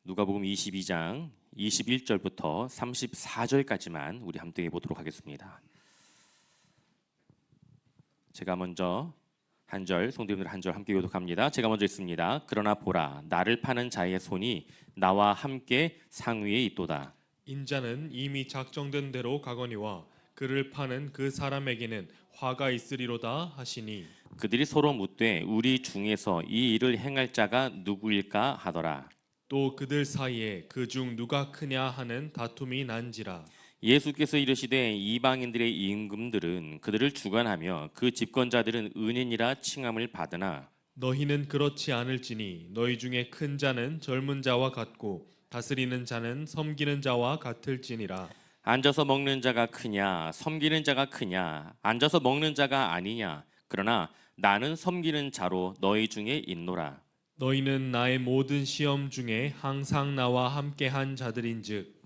누가복음 22장 21절부터 34절까지만 우리 함께 보도록 하겠습니다. 제가 먼저 한 절, 성도님들 한 절 함께 교독합니다. 제가 먼저 읽습니다. 그러나 보라, 나를 파는 자의 손이 나와 함께 상위에 있도다. 인자는 이미 작정된 대로 가거니와 그를 파는 그 사람에게는 화가 있으리로다 하시니 그들이 서로 묻되 우리 중에서 이 일을 행할 자가 누구일까 하더라. 또 그들 사이에 그 중 누가 크냐 하는 다툼이 난지라. 예수께서 이르시되 이방인들의 임금들은 그들을 주관하며 그 집권자들은 은인이라 칭함을 받으나 너희는 그렇지 않을지니 너희 중에 큰 자는 젊은 자와 같고 다스리는 자는 섬기는 자와 같을지니라. 앉아서 먹는 자가 크냐 섬기는 자가 크냐 앉아서 먹는 자가 아니냐 그러나 나는 섬기는 자로 너희 중에 있노라. 너희는 나의 모든 시험 중에 항상 나와 함께한 자들인즉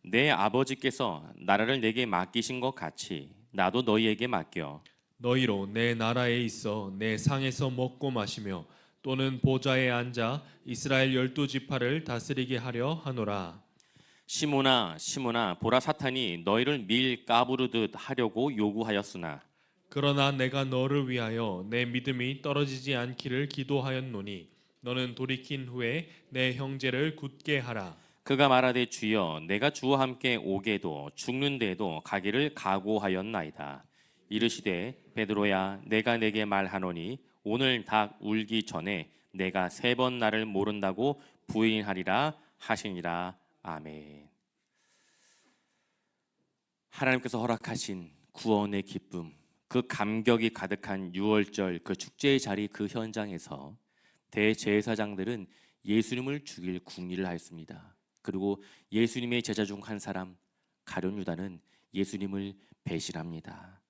내 아버지께서 나라를 내게 맡기신 것 같이 나도 너희에게 맡겨 너희로 내 나라에 있어 내 상에서 먹고 마시며 또는 보좌에 앉아 이스라엘 12지파를 다스리게 하려 하노라. 시몬아 시몬아 보라 사탄이 너희를 밀 까부르듯 하려고 요구하였으나 그러나 내가 너를 위하여 내 믿음이 떨어지지 않기를 기도하였노니 너는 돌이킨 후에 내 형제를 굳게 하라. 그가 말하되 주여 내가 주와 함께 오게도 죽는 데도 가기를 각오하였나이다. 이르시되 베드로야 내가 내게 말하노니 오늘 닭 울기 전에 내가 3번 나를 모른다고 부인하리라 하시니라. 아멘. 하나님께서 허락하신 구원의 기쁨, 그 감격이 가득한 6월절 그 축제의 자리 그 현장에서 대제사장들은 예수님을 죽일 궁리를 하였습니다. 그리고 예수님의 제자 중 한 사람 가룟 유다는 예수님을 배신합니다.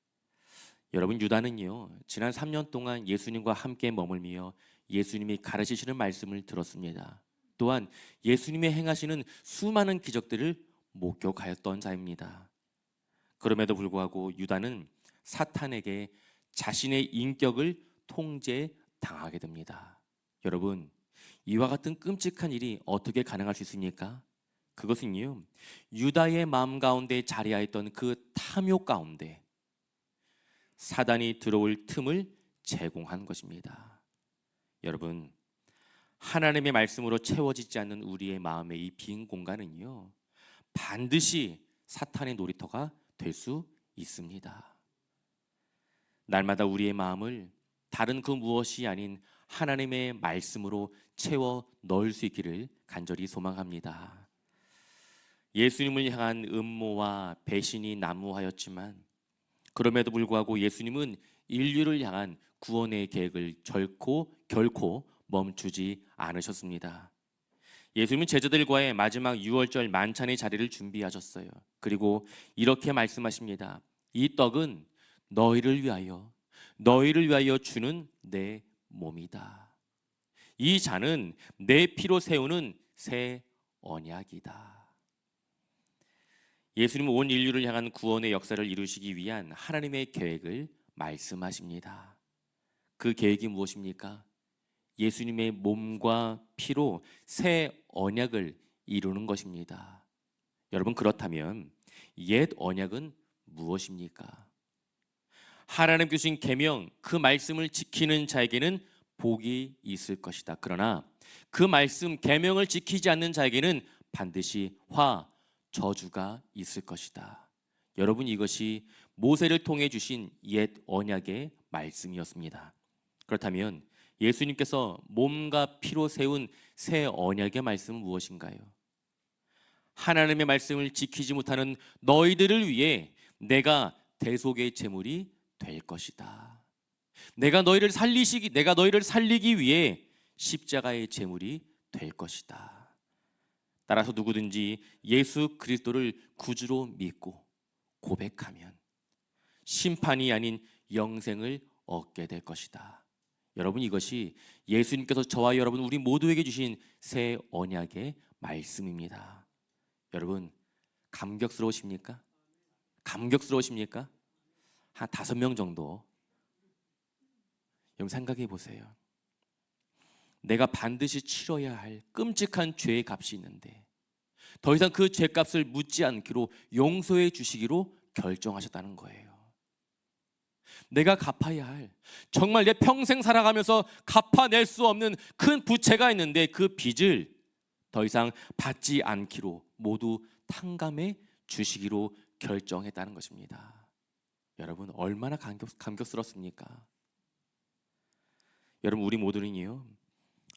여러분, 유다는요 지난 3년 동안 예수님과 함께 머물며 예수님이 가르치시는 말씀을 들었습니다. 또한 예수님의 행하시는 수많은 기적들을 목격하였던 자입니다. 그럼에도 불구하고 유다는 사탄에게 자신의 인격을 통제당하게 됩니다. 여러분, 이와 같은 끔찍한 일이 어떻게 가능할 수 있습니까? 그것은요 유다의 마음 가운데 자리하였던 그 탐욕 가운데 사단이 들어올 틈을 제공한 것입니다. 여러분, 하나님의 말씀으로 채워지지 않는 우리의 마음의 이 빈 공간은요 반드시 사탄의 놀이터가 될 수 있습니다. 날마다 우리의 마음을 다른 그 무엇이 아닌 하나님의 말씀으로 채워 넣을 수 있기를 간절히 소망합니다. 예수님을 향한 음모와 배신이 난무하였지만 그럼에도 불구하고 예수님은 인류를 향한 구원의 계획을 결코 멈추지 않으셨습니다. 예수님은 제자들과의 마지막 6월절 만찬의 자리를 준비하셨어요. 그리고 이렇게 말씀하십니다. 이 떡은 너희를 위하여 주는 내 몸이다. 이 잔은 내 피로 세우는 새 언약이다. 예수님은 온 인류를 향한 구원의 역사를 이루시기 위한 하나님의 계획을 말씀하십니다. 그 계획이 무엇입니까? 예수님의 몸과 피로 새 언약을 이루는 것입니다. 여러분, 그렇다면 옛 언약은 무엇입니까? 하나님 주신 계명, 그 말씀을 지키는 자에게는 복이 있을 것이다. 그러나 그 말씀, 계명을 지키지 않는 자에게는 반드시 저주가 있을 것이다. 여러분, 이것이 모세를 통해 주신 옛 언약의 말씀이었습니다. 그렇다면 예수님께서 몸과 피로 세운 새 언약의 말씀은 무엇인가요? 하나님의 말씀을 지키지 못하는 너희들을 위해 내가 대속의 제물이 될 것이다. 내가 너희를 살리기 위해 십자가의 제물이 될 것이다. 따라서 누구든지 예수 그리스도를 구주로 믿고 고백하면 심판이 아닌 영생을 얻게 될 것이다. 여러분, 이것이 예수님께서 저와 여러분 우리 모두에게 주신 새 언약의 말씀입니다. 여러분, 감격스러우십니까? 감격스러우십니까? 한 5명 정도 여러분 생각해 보세요. 내가 반드시 치러야 할 끔찍한 죄의 값이 있는데 더 이상 그 죄값을 묻지 않기로 용서해 주시기로 결정하셨다는 거예요. 내가 갚아야 할, 정말 내 평생 살아가면서 갚아낼 수 없는 큰 부채가 있는데 그 빚을 더 이상 받지 않기로 모두 탕감해 주시기로 결정했다는 것입니다. 여러분, 얼마나 감격스럽습니까? 여러분, 우리 모두는요,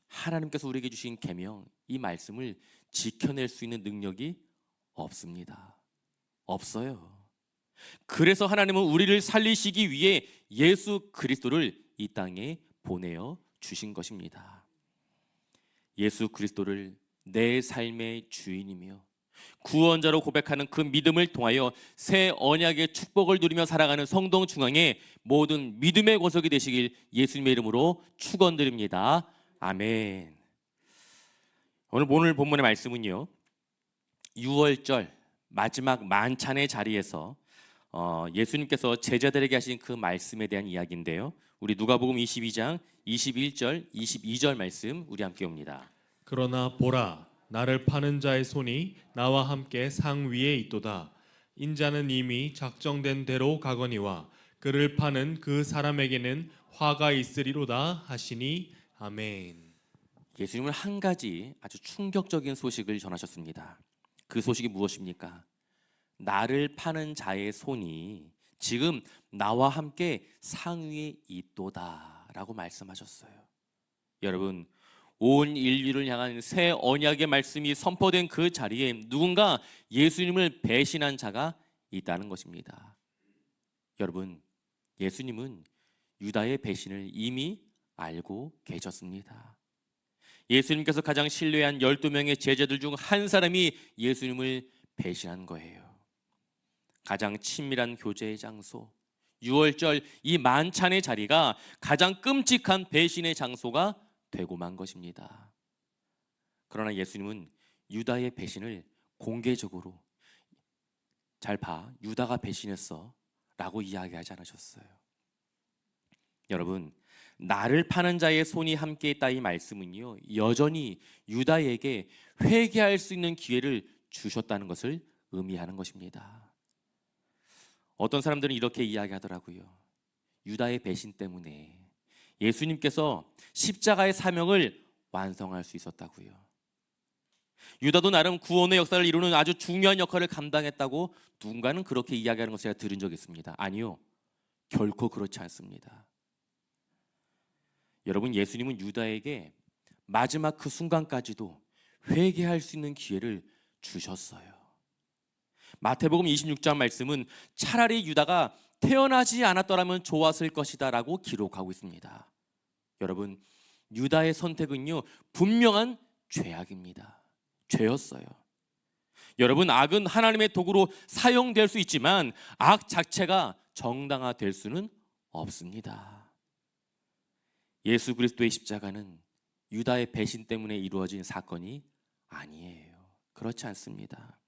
하나님께서 우리에게 주신 계명, 이 말씀을 지켜낼 수 있는 능력이 없습니다. 없어요. 그래서 하나님은 우리를 살리시기 위해 예수 그리스도를 이 땅에 보내어 주신 것입니다. 예수 그리스도를 내 삶의 주인이며 구원자로 고백하는 그 믿음을 통하여 새 언약의 축복을 누리며 살아가는 성동 중앙의 모든 믿음의 고석이 되시길 예수님의 이름으로 축원드립니다. 아멘. 오늘 본문의 말씀은요, 6월절 마지막 만찬의 자리에서 예수님께서 제자들에게 하신 그 말씀에 대한 이야기인데요, 우리 누가복음 22장 21절 22절 말씀 우리 함께 옵니다. 그러나 보라, 나를 파는 자의 손이 나와 함께 상 위에 있도다. 인자는 이미 작정된 대로 가거니와 그를 파는 그 사람에게는 화가 있으리로다 하시니. 아멘. 예수님은 한 가지 아주 충격적인 소식을 전하셨습니다. 그 소식이 무엇입니까? 나를 파는 자의 손이 지금 나와 함께 상 위에 있도다라고 말씀하셨어요. 여러분, 온 인류를 향한 새 언약의 말씀이 선포된 그 자리에 누군가 예수님을 배신한 자가 있다는 것입니다. 여러분, 예수님은 유다의 배신을 이미 알고 계셨습니다. 예수님께서 가장 신뢰한 12명의 제자들 중 한 사람이 예수님을 배신한 거예요. 가장 친밀한 교제의 장소, 6월절 이 만찬의 자리가 가장 끔찍한 배신의 장소가 되고 만 것입니다. 그러나 예수님은 유다의 배신을 공개적으로 잘 봐, 유다가 배신했어 라고 이야기하지 않으셨어요. 여러분, 나를 파는 자의 손이 함께 있다 이 말씀은요, 여전히 유다에게 회개할 수 있는 기회를 주셨다는 것을 의미하는 것입니다. 어떤 사람들은 이렇게 이야기하더라고요. 유다의 배신 때문에 예수님께서 십자가의 사명을 완성할 수 있었다고요. 유다도 나름 구원의 역사를 이루는 아주 중요한 역할을 감당했다고 누군가는 그렇게 이야기하는 것을 제가 들은 적이 있습니다. 아니요, 결코 그렇지 않습니다. 여러분, 예수님은 유다에게 마지막 그 순간까지도 회개할 수 있는 기회를 주셨어요. 마태복음 26장 말씀은 차라리 유다가 태어나지 않았더라면 좋았을 것이다 라고 기록하고 있습니다. 여러분, 유다의 선택은요, 분명한 죄악입니다. 죄였어요. 여러분, 악은 하나님의 도구로 사용될 수 있지만 악 자체가 정당화될 수는 없습니다. 예수 그리스도의 십자가는 유다의 배신 때문에 이루어진 사건이 아니에요. 그렇지 않습니다.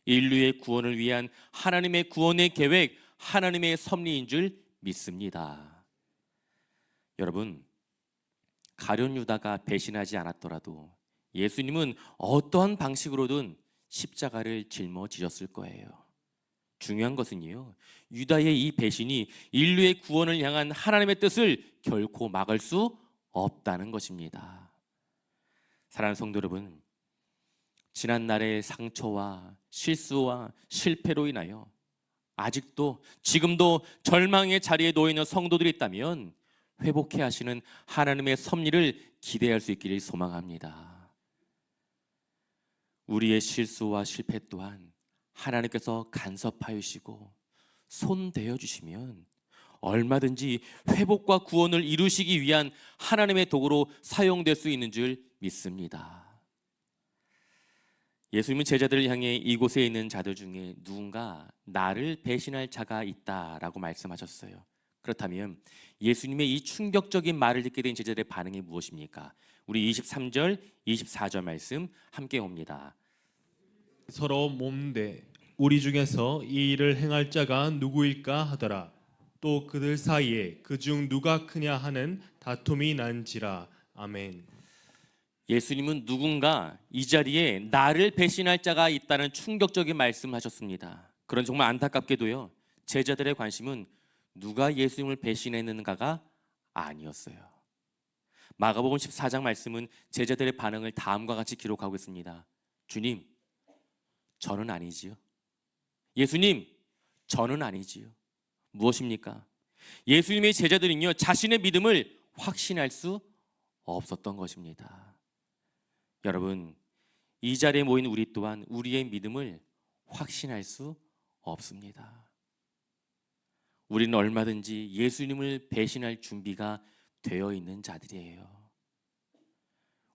인류의 구원을 위한 하나님의 구원의 계획, 하나님의 섭리인 줄 믿습니다. 여러분, 가룟 유다가 배신하지 않았더라도 예수님은 어떠한 방식으로든 십자가를 짊어지셨을 거예요. 중요한 것은요, 유다의 이 배신이 인류의 구원을 향한 하나님의 뜻을 결코 막을 수 없다는 것입니다. 사랑하는 성도 여러분, 지난날의 상처와 실수와 실패로 인하여 아직도 지금도 절망의 자리에 놓여 있는 성도들이 있다면 회복해 하시는 하나님의 섭리를 기대할 수 있기를 소망합니다. 우리의 실수와 실패 또한 하나님께서 간섭하시고 손대어 주시면 얼마든지 회복과 구원을 이루시기 위한 하나님의 도구로 사용될 수 있는 줄 믿습니다. 예수님은 제자들을 향해 이곳에 있는 자들 중에 누군가 나를 배신할 자가 있다라고 말씀하셨어요. 그렇다면 예수님의 이 충격적인 말을 듣게 된 제자들의 반응이 무엇입니까? 우리 23절, 24절 말씀 함께 옵니다. 서로 몸대 우리 중에서 이 일을 행할 자가 누구일까 하더라. 또 그들 사이에 그중 누가 크냐 하는 다툼이 난지라. 아멘. 예수님은 누군가 이 자리에 나를 배신할 자가 있다는 충격적인 말씀을 하셨습니다. 그런 정말 안타깝게도요, 제자들의 관심은 누가 예수님을 배신했는가가 아니었어요. 마가복음 14장 말씀은 제자들의 반응을 다음과 같이 기록하고 있습니다. 주님, 저는 아니지요. 예수님, 저는 아니지요. 무엇입니까? 예수님의 제자들은요, 자신의 믿음을 확신할 수 없었던 것입니다. 여러분, 이 자리에 모인 우리 또한 우리의 믿음을 확신할 수 없습니다. 우리는 얼마든지 예수님을 배신할 준비가 되어 있는 자들이에요.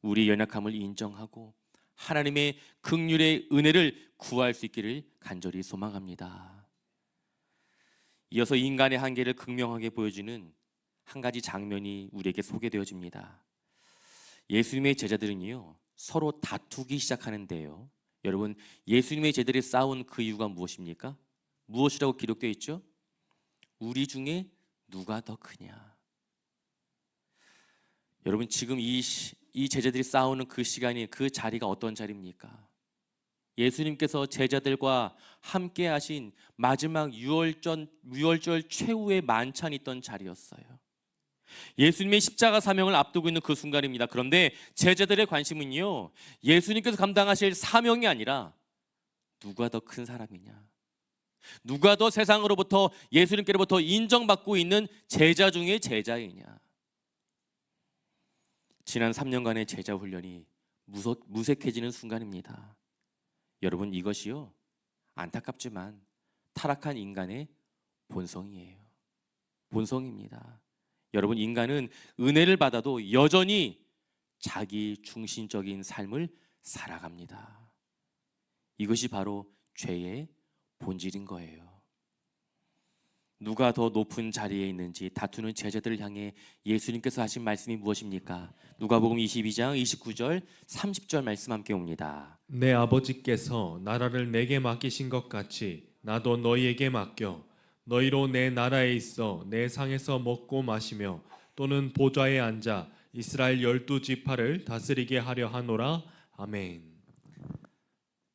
우리 연약함을 인정하고 하나님의 긍휼의 은혜를 구할 수 있기를 간절히 소망합니다. 이어서 인간의 한계를 극명하게 보여주는 한 가지 장면이 우리에게 소개되어집니다. 예수님의 제자들은요, 서로 다투기 시작하는데요. 여러분, 예수님의 제자들이 싸운 그 이유가 무엇입니까? 무엇이라고 기록되어 있죠? 우리 중에 누가 더 크냐? 여러분, 지금 이 제자들이 싸우는 그 시간이, 그 자리가 어떤 자리입니까? 예수님께서 제자들과 함께 하신 마지막 유월절 최후의 만찬이 있던 자리였어요. 예수님의 십자가 사명을 앞두고 있는 그 순간입니다. 그런데 제자들의 관심은요, 예수님께서 감당하실 사명이 아니라 누가 더 큰 사람이냐, 누가 더 세상으로부터, 예수님께로부터 인정받고 있는 제자 중에 제자이냐. 지난 3년간의 제자 훈련이 무색해지는 순간입니다. 여러분, 이것이요, 안타깝지만 타락한 인간의 본성이에요. 본성입니다. 여러분, 인간은 은혜를 받아도 여전히 자기 중심적인 삶을 살아갑니다. 이것이 바로 죄의 본질인 거예요. 누가 더 높은 자리에 있는지 다투는 제자들을 향해 예수님께서 하신 말씀이 무엇입니까? 누가복음 22장 29절 30절 말씀 함께 옵니다. 내 아버지께서 나라를 내게 맡기신 것 같이 나도 너희에게 맡겨 너희로 내 나라에 있어 내 상에서 먹고 마시며 또는 보좌에 앉아 이스라엘 12지파를 다스리게 하려 하노라. 아멘.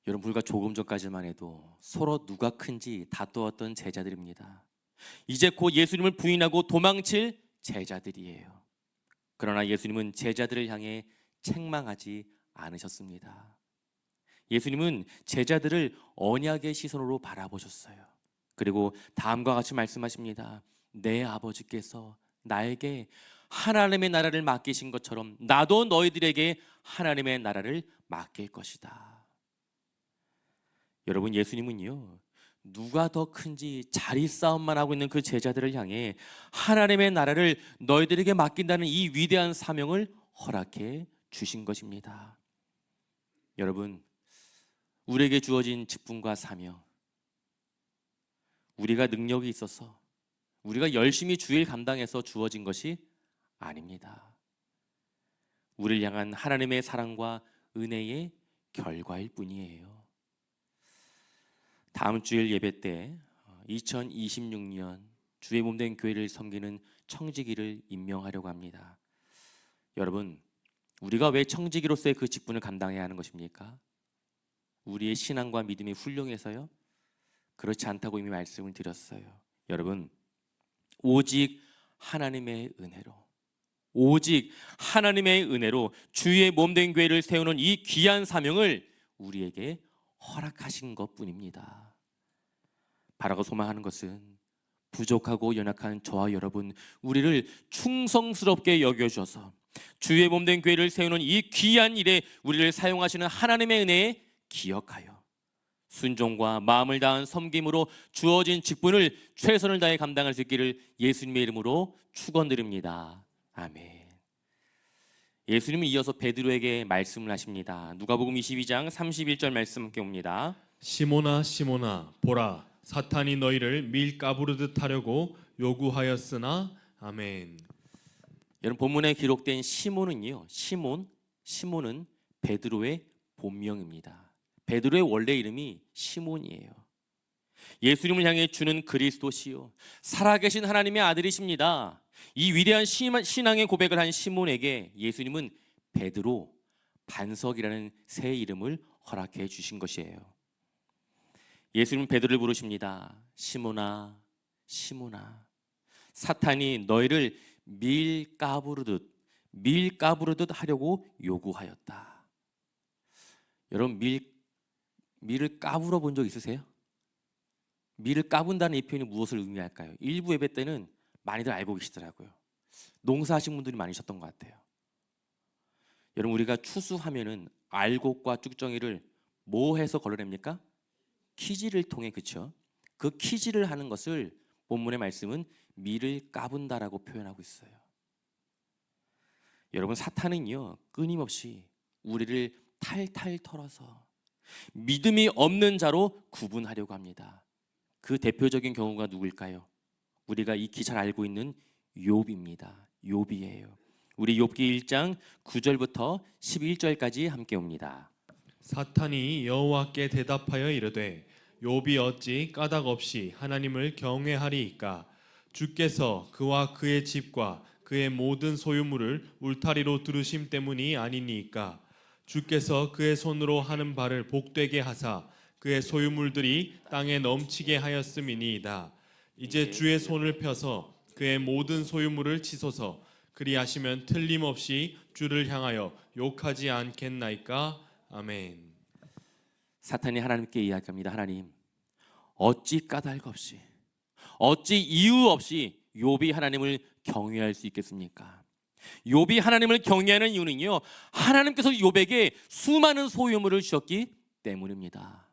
여러분, 불과 조금 전까지만 해도 서로 누가 큰지 다투었던 제자들입니다. 이제 곧 예수님을 부인하고 도망칠 제자들이에요. 그러나 예수님은 제자들을 향해 책망하지 않으셨습니다. 예수님은 제자들을 언약의 시선으로 바라보셨어요. 그리고 다음과 같이 말씀하십니다. 내 아버지께서 나에게 하나님의 나라를 맡기신 것처럼 나도 너희들에게 하나님의 나라를 맡길 것이다. 여러분, 예수님은요, 누가 더 큰지 자리 싸움만 하고 있는 그 제자들을 향해 하나님의 나라를 너희들에게 맡긴다는 이 위대한 사명을 허락해 주신 것입니다. 여러분, 우리에게 주어진 직분과 사명, 우리가 능력이 있어서, 우리가 열심히 주일 감당해서 주어진 것이 아닙니다. 우리를 향한 하나님의 사랑과 은혜의 결과일 뿐이에요. 다음 주일 예배 때 2026년 주의 몸된 교회를 섬기는 청지기를 임명하려고 합니다. 여러분, 우리가 왜 청지기로서의 그 직분을 감당해야 하는 것입니까? 우리의 신앙과 믿음이 훌륭해서요? 그렇지 않다고 이미 말씀을 드렸어요. 여러분, 오직 하나님의 은혜로, 오직 하나님의 은혜로 주의 몸된 교회를 세우는 이 귀한 사명을 우리에게 허락하신 것뿐입니다. 바라고 소망하는 것은 부족하고 연약한 저와 여러분, 우리를 충성스럽게 여겨주셔서 주의 몸된 교회를 세우는 이 귀한 일에 우리를 사용하시는 하나님의 은혜에 기억하여 순종과 마음을 다한 섬김으로 주어진 직분을 최선을 다해 감당할 수 있기를 예수님의 이름으로 축원드립니다. 아멘. 예수님은 이어서 베드로에게 말씀을 하십니다. 누가복음 22장 31절 말씀 함께 옵니다. 시몬아 시몬아 보라 사탄이 너희를 밀 까부르듯 하려고 요구하였으나. 아멘. 여러분, 본문에 기록된 시몬은요, 시몬은 베드로의 본명입니다. 베드로의 원래 이름이 시몬이에요. 예수님을 향해 주는 그리스도시요 살아계신 하나님의 아들이십니다. 이 위대한 신앙의 고백을 한 시몬에게 예수님은 베드로, 반석이라는 새 이름을 허락해 주신 것이에요. 예수님 베드로를 부르십니다. 시몬아, 시몬아, 사탄이 너희를 밀 까부르듯 하려고 요구하였다. 여러분, 밀을 까불어 본 적 있으세요? 밀을 까분다는 이 표현이 무엇을 의미할까요? 일부 예배 때는 많이들 알고 계시더라고요. 농사하신 분들이 많으셨던 것 같아요. 여러분, 우리가 추수하면은 알곡과 쭉정이를 뭐 해서 걸러냅니까? 키지를 통해, 그렇죠? 그 키지를 하는 것을 본문의 말씀은 밀을 까분다라고 표현하고 있어요. 여러분, 사탄은요 끊임없이 우리를 탈탈 털어서 믿음이 없는 자로 구분하려고 합니다. 그 대표적인 경우가 누구일까요? 우리가 익히 잘 알고 있는 욥입니다. 욥이에요. 우리 욥기 1장 9절부터 11절까지 함께 옵니다. 사탄이 여호와께 대답하여 이르되 욥이 어찌 까닭 없이 하나님을 경외하리이까? 주께서 그와 그의 집과 그의 모든 소유물을 울타리로 두르심 때문이 아니니이까? 주께서 그의 손으로 하는 바를 복되게 하사 그의 소유물들이 땅에 넘치게 하였음이니이다. 이제 주의 손을 펴서 그의 모든 소유물을 치소서. 그리하시면 틀림없이 주를 향하여 욕하지 않겠나이까? 아멘. 사탄이 하나님께 이야기합니다. 하나님, 어찌 까닭 없이, 어찌 이유 없이 욥이 하나님을 경외할 수 있겠습니까? 욥이 하나님을 경외하는 이유는요, 하나님께서 욥에게 수많은 소유물을 주셨기 때문입니다.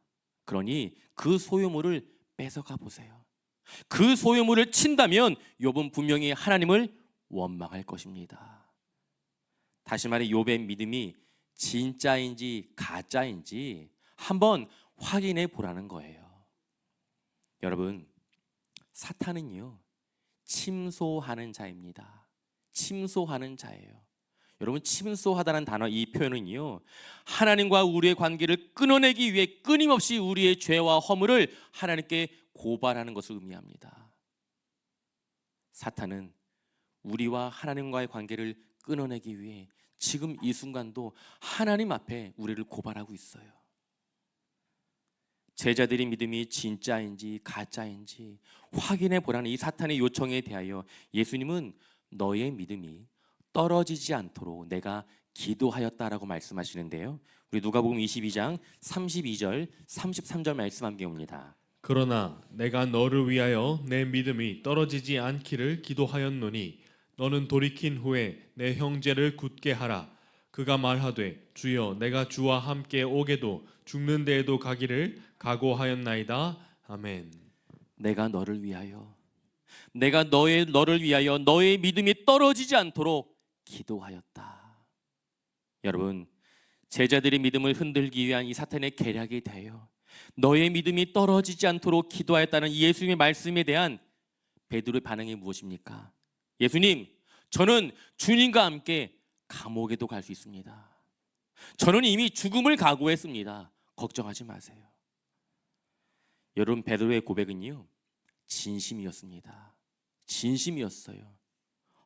그러니 그 소유물을 뺏어가 보세요. 그 소유물을 친다면 욥은 분명히 하나님을 원망할 것입니다. 다시 말해 욥의 믿음이 진짜인지 가짜인지 한번 확인해 보라는 거예요. 여러분, 사탄은요 침소하는 자입니다. 침소하는 자예요. 여러분, 침소하다는 단어, 이 표현은요 하나님과 우리의 관계를 끊어내기 위해 끊임없이 우리의 죄와 허물을 하나님께 고발하는 것을 의미합니다. 사탄은 우리와 하나님과의 관계를 끊어내기 위해 지금 이 순간도 하나님 앞에 우리를 고발하고 있어요. 제자들의 믿음이 진짜인지 가짜인지 확인해 보라는 이 사탄의 요청에 대하여 예수님은 너의 믿음이 떨어지지 않도록 내가 기도하였다라고 말씀하시는데요. 우리 누가복음 22장 32절 33절 말씀 함께 옵니다. 그러나 내가 너를 위하여 내 믿음이 떨어지지 않기를 기도하였노니 너는 돌이킨 후에 내 형제를 굳게 하라. 그가 말하되 주여 내가 주와 함께 오게도 죽는 데에도 가기를 각오하였나이다. 아멘. 내가 너를 위하여, 내가 너를 위하여 너의 믿음이 떨어지지 않도록 기도하였다. 여러분, 제자들의 믿음을 흔들기 위한 이 사탄의 계략에 대하여 너의 믿음이 떨어지지 않도록 기도하였다는 예수님의 말씀에 대한 베드로의 반응이 무엇입니까? 예수님, 저는 주님과 함께 감옥에도 갈 수 있습니다. 저는 이미 죽음을 각오했습니다. 걱정하지 마세요. 여러분, 베드로의 고백은요 진심이었습니다. 진심이었어요.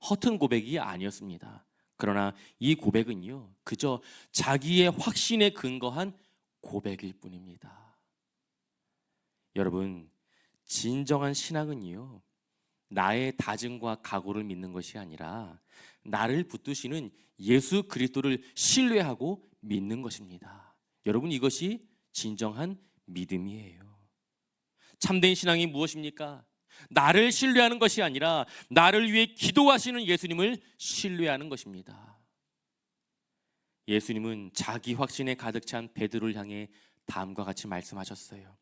허튼 고백이 아니었습니다. 그러나 이 고백은요 그저 자기의 확신에 근거한 고백일 뿐입니다. 여러분, 진정한 신앙은요 나의 다짐과 각오를 믿는 것이 아니라 나를 붙드시는 예수 그리스도를 신뢰하고 믿는 것입니다. 여러분, 이것이 진정한 믿음이에요. 참된 신앙이 무엇입니까? 나를 신뢰하는 것이 아니라 나를 위해 기도하시는 예수님을 신뢰하는 것입니다. 예수님은 자기 확신에 가득 찬 베드로를 향해 다음과 같이 말씀하셨어요.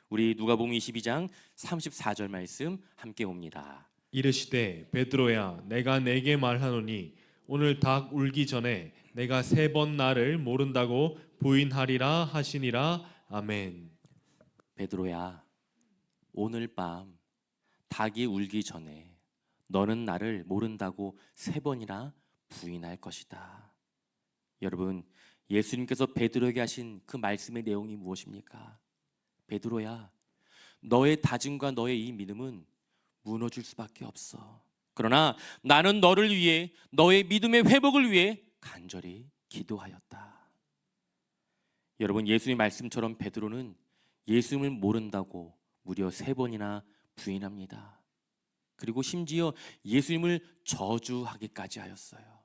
우리 누가복음 22장 34절 말씀 함께 옵니다. 이르시되 베드로야 내가 네게 말하노니 오늘 닭 울기 전에 내가 3번 나를 모른다고 부인하리라 하시니라. 아멘. 베드로야, 오늘 밤 닭이 울기 전에 너는 나를 모른다고 3번이나 부인할 것이다. 여러분, 예수님께서 베드로에게 하신 그 말씀의 내용이 무엇입니까? 베드로야, 너의 다짐과 너의 이 믿음은 무너질 수밖에 없어. 그러나 나는 너를 위해, 너의 믿음의 회복을 위해 간절히 기도하였다. 여러분, 예수님 말씀처럼 베드로는 예수님을 모른다고 무려 3번이나 부인합니다. 그리고 심지어 예수님을 저주하기까지 하였어요.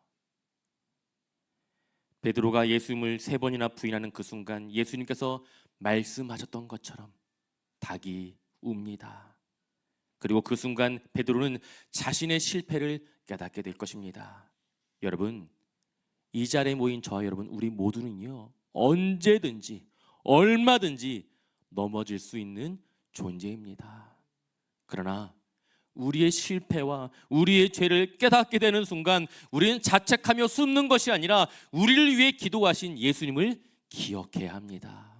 베드로가 예수님을 3번이나 부인하는 그 순간 예수님께서 말씀하셨던 것처럼 닭이 웁니다. 그리고 그 순간 베드로는 자신의 실패를 깨닫게 될 것입니다. 여러분, 이 자리에 모인 저와 여러분, 우리 모두는요, 언제든지 얼마든지 넘어질 수 있는 존재입니다. 그러나 우리의 실패와 우리의 죄를 깨닫게 되는 순간 우리는 자책하며 숨는 것이 아니라 우리를 위해 기도하신 예수님을 기억해야 합니다.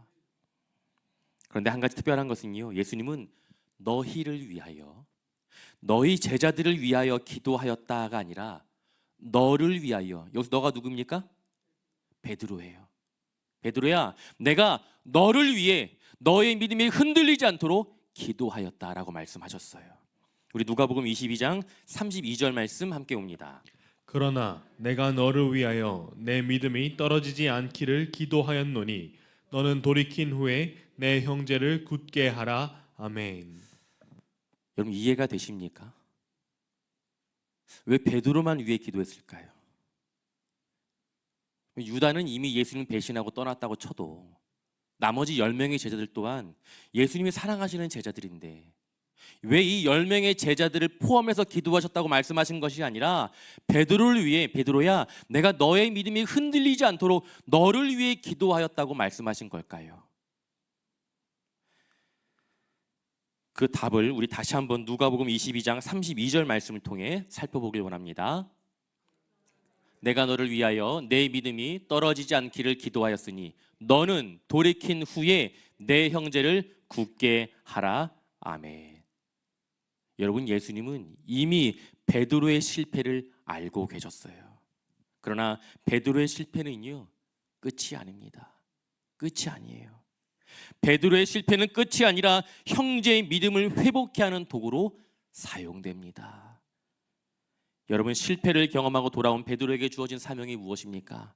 그런데 한 가지 특별한 것은요, 예수님은 너희를 위하여, 너희 제자들을 위하여 기도하였다가 아니라 너를 위하여. 여기서 너가 누굽니까? 베드로예요. 베드로야, 내가 너를 위해 너의 믿음이 흔들리지 않도록 기도하였다라고 말씀하셨어요. 우리 누가복음 22장 32절 말씀 함께 옵니다. 그러나 내가 너를 위하여 내 믿음이 떨어지지 않기를 기도하였노니 너는 돌이킨 후에 내 형제를 굳게 하라. 아멘. 여러분, 이해가 되십니까? 왜 베드로만 위해 기도했을까요? 유다는 이미 예수님 배신하고 떠났다고 쳐도 나머지 10명의 제자들 또한 예수님이 사랑하시는 제자들인데 왜 이 10명의 제자들을 포함해서 기도하셨다고 말씀하신 것이 아니라 베드로를 위해, 베드로야, 내가 너의 믿음이 흔들리지 않도록 너를 위해 기도하였다고 말씀하신 걸까요? 그 답을 우리 다시 한번 누가복음 22장 32절 말씀을 통해 살펴보길 원합니다. 내가 너를 위하여 내 믿음이 떨어지지 않기를 기도하였으니 너는 돌이킨 후에 내 형제를 굳게 하라. 아멘. 여러분, 예수님은 이미 베드로의 실패를 알고 계셨어요. 그러나 베드로의 실패는요, 끝이 아닙니다. 끝이 아니에요. 베드로의 실패는 끝이 아니라 형제의 믿음을 회복케 하는 도구로 사용됩니다. 여러분, 실패를 경험하고 돌아온 베드로에게 주어진 사명이 무엇입니까?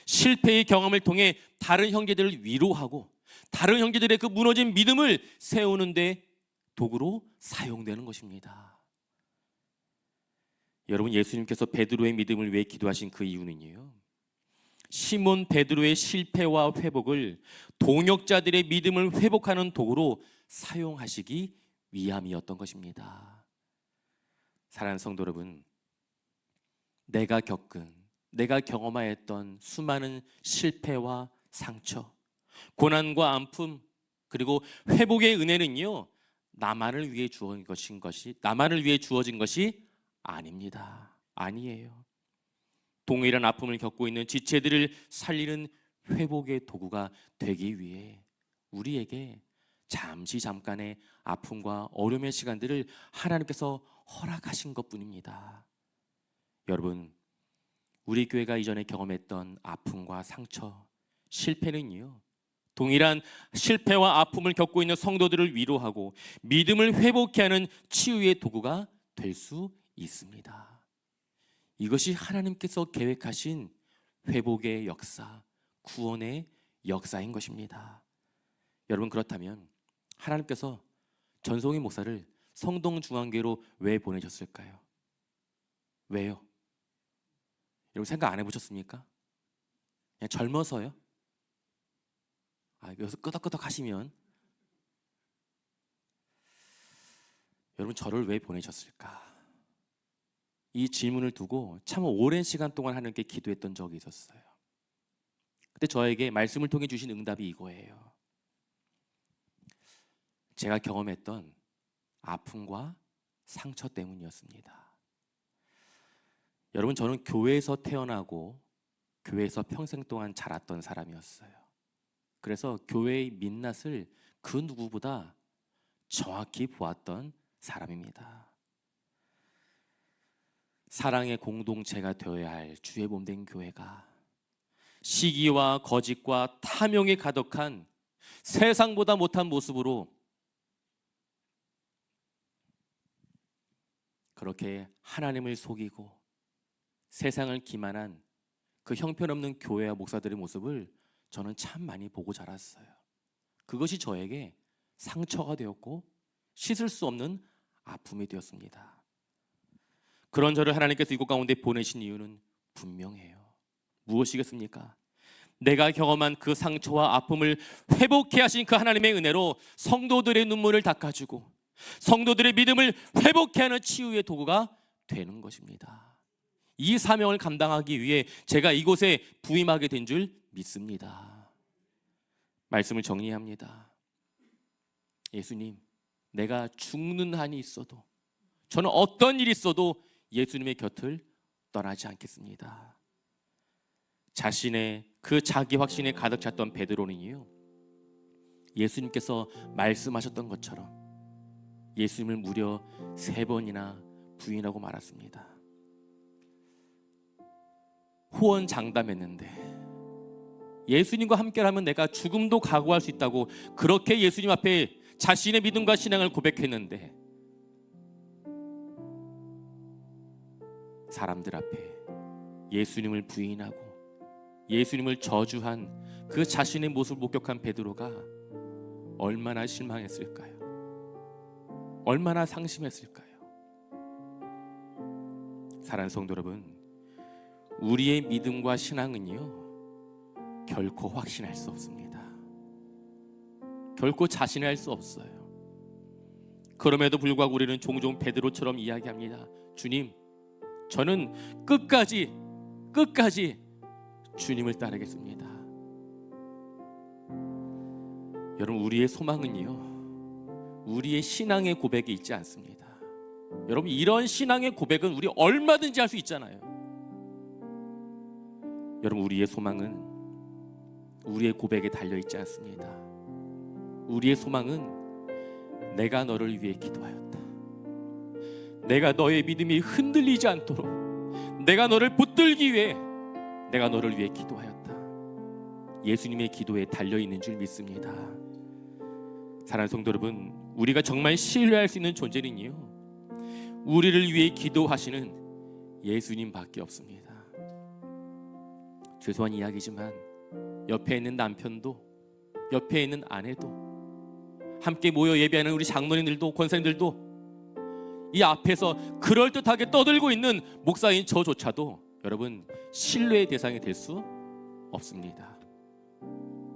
실패의 경험을 통해 다른 형제들을 위로하고 다른 형제들의 그 무너진 믿음을 세우는 데 도구로 사용되는 것입니다. 여러분, 예수님께서 베드로의 믿음을 위해 기도하신 그 이유는요, 시몬 베드로의 실패와 회복을 동역자들의 믿음을 회복하는 도구로 사용하시기 위함이었던 것입니다. 사랑하는 성도 여러분, 내가 경험하였던 수많은 실패와 상처, 고난과 아픔, 그리고 회복의 은혜는요, 나만을 위해 주어진 것이 아닙니다. 아니에요. 동일한 아픔을 겪고 있는 지체들을 살리는 회복의 도구가 되기 위해 우리에게 잠깐의 아픔과 어려움의 시간들을 하나님께서 허락하신 것뿐입니다. 여러분, 우리 교회가 이전에 경험했던 아픔과 상처, 실패는요, 동일한 실패와 아픔을 겪고 있는 성도들을 위로하고 믿음을 회복케 하는 치유의 도구가 될 수 있습니다. 이것이 하나님께서 계획하신 회복의 역사, 구원의 역사인 것입니다. 여러분, 그렇다면 하나님께서 전송희 목사를 성동중앙교회로 왜 보내셨을까요? 왜요? 여러분, 생각 안 해보셨습니까? 그냥 젊어서요? 여기서 끄덕끄덕 하시면, 여러분, 저를 왜 보내셨을까? 이 질문을 두고 참 오랜 시간 동안 하나님께 기도했던 적이 있었어요. 그때 저에게 말씀을 통해 주신 응답이 이거예요. 제가 경험했던 아픔과 상처 때문이었습니다. 여러분, 저는 교회에서 태어나고 교회에서 평생 동안 자랐던 사람이었어요. 그래서 교회의 민낯을 그 누구보다 정확히 보았던 사람입니다. 사랑의 공동체가 되어야 할 주의 몸 된 교회가 시기와 거짓과 탐욕이 가득한 세상보다 못한 모습으로 그렇게 하나님을 속이고 세상을 기만한 그 형편없는 교회와 목사들의 모습을 저는 참 많이 보고 자랐어요. 그것이 저에게 상처가 되었고 씻을 수 없는 아픔이 되었습니다. 그런 저를 하나님께서 이곳 가운데 보내신 이유는 분명해요. 무엇이겠습니까? 내가 경험한 그 상처와 아픔을 회복해 하신 그 하나님의 은혜로 성도들의 눈물을 닦아주고 성도들의 믿음을 회복해 하는 치유의 도구가 되는 것입니다. 이 사명을 감당하기 위해 제가 이곳에 부임하게 된 줄 믿습니다. 말씀을 정리합니다. 예수님, 내가 죽는 한이 있어도, 저는 어떤 일이 있어도 예수님의 곁을 떠나지 않겠습니다. 자신의 그 자기 확신에 가득 찼던 베드로는요, 예수님께서 말씀하셨던 것처럼 예수님을 무려 3번이나 부인하고 말았습니다. 호언장담했는데 예수님과 함께라면 내가 죽음도 각오할 수 있다고 그렇게 예수님 앞에 자신의 믿음과 신앙을 고백했는데 사람들 앞에 예수님을 부인하고 예수님을 저주한 그 자신의 모습을 목격한 베드로가 얼마나 실망했을까요? 얼마나 상심했을까요? 사랑하는 성도 여러분, 우리의 믿음과 신앙은요 결코 확신할 수 없습니다. 결코 자신할 수 없어요. 그럼에도 불구하고 우리는 종종 베드로처럼 이야기합니다. 주님, 저는 끝까지 주님을 따르겠습니다. 여러분, 우리의 소망은요 우리의 신앙의 고백에 있지 않습니다. 여러분, 이런 신앙의 고백은 우리 얼마든지 할 수 있잖아요. 여러분, 우리의 소망은 우리의 고백에 달려있지 않습니다. 우리의 소망은 내가 너를 위해 기도하였다. 내가 너의 믿음이 흔들리지 않도록 내가 너를 붙들기 위해 내가 너를 위해 기도하였다. 예수님의 기도에 달려있는 줄 믿습니다. 사랑하는 성도 여러분, 우리가 정말 신뢰할 수 있는 존재는요 우리를 위해 기도하시는 예수님밖에 없습니다. 죄송한 이야기지만 옆에 있는 남편도 옆에 있는 아내도 함께 모여 예배하는 우리 장로님들도 권사님들도 이 앞에서 그럴듯하게 떠들고 있는 목사인 저조차도 여러분 신뢰의 대상이 될 수 없습니다.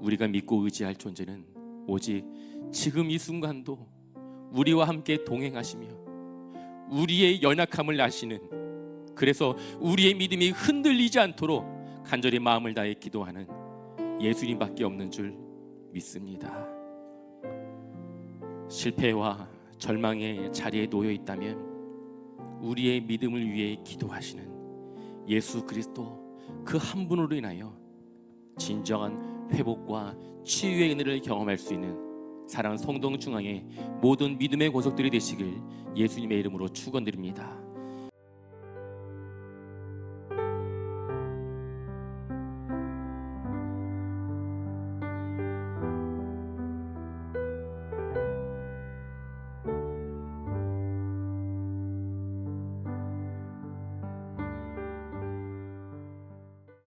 우리가 믿고 의지할 존재는 오직 지금 이 순간도 우리와 함께 동행하시며 우리의 연약함을 아시는, 그래서 우리의 믿음이 흔들리지 않도록 간절히 마음을 다해 기도하는 예수님밖에 없는 줄 믿습니다. 실패와 절망의 자리에 놓여 있다면 우리의 믿음을 위해 기도하시는 예수 그리스도 그 한 분으로 인하여 진정한 회복과 치유의 은혜를 경험할 수 있는 사랑하는 성동 중앙의 모든 믿음의 권속들이 되시길 예수님의 이름으로 축원드립니다.